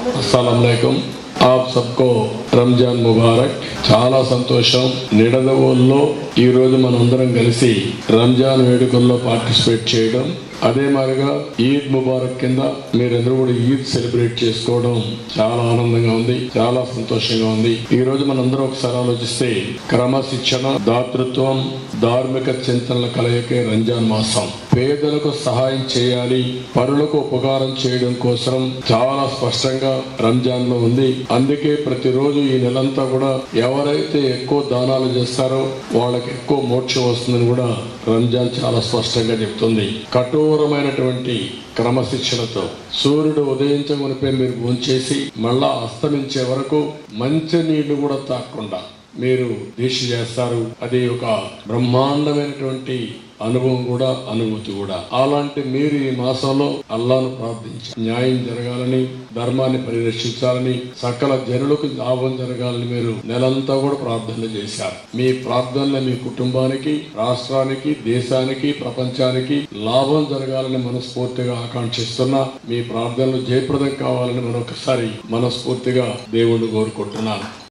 अस्सलाम वालेकुम। आप सबको రంజాన్ ముబారక్। చాలా సంతోషం నిడదవోల్లో ఈ రోజు మనందరం కలిసి రంజాన్ వేడుకల్లో పార్టిసిపేట్ చేయడం, అదే మాదిరిగా ఈద్ ముబారక్ కింద మీరందరూ కూడా ఈద్ సెలబ్రేట్ చేసుకోవడం చాలా ఆనందంగా ఉంది, చాలా సంతోషంగా ఉంది। ఈ రోజు మనందరం ఒకసారి ఆలోచిస్తే క్రమశిక్షణ, దాతృత్వం, ధార్మిక చింతనల కలయికే రంజాన్ మాసం। పేదలకు సహాయం చేయాలి, పరులకు ఉపకారం చేయడం కోసం చాలా స్పష్టంగా రంజాన్ లో ఉంది। అందుకే ప్రతిరోజు ఈ నెలంతా కూడా ఎవరైతే ఎక్కువ దానాలు చేస్తారో వాళ్ళకి ఎక్కువ మోక్షం వస్తుందని కూడా రంజాన్ చాలా స్పష్టంగా చెప్తుంది। కఠోరమైనటువంటి క్రమశిక్షణతో సూర్యుడు ఉదయించమునిపై మీరు భోంచేసి మళ్ళా అస్తమించే వరకు మంచి నీళ్లు కూడా తాగకుండా మీరు దీక్ష చేస్తారు। అది ఒక బ్రహ్మాండమైనటువంటి అనుభవం కూడా, అనుభూతి కూడా। అలాంటి మీరు ఈ మాసంలో అల్లాను ప్రార్థించి న్యాయం జరగాలని, ధర్మాన్ని పరిరక్షించాలని, సకల జనులకు లాభం జరగాలని మీరు నెలంతా కూడా ప్రార్థనలు చేశారు। మీ ప్రార్థనలు మీ కుటుంబానికి, రాష్ట్రానికి, దేశానికి, ప్రపంచానికి లాభం జరగాలని మనస్ఫూర్తిగా ఆకాంక్షిస్తున్నా। మీ ప్రార్థనలు జయప్రదం కావాలని మరొకసారి మనస్ఫూర్తిగా దేవుణ్ణి కోరుకుంటున్నాను।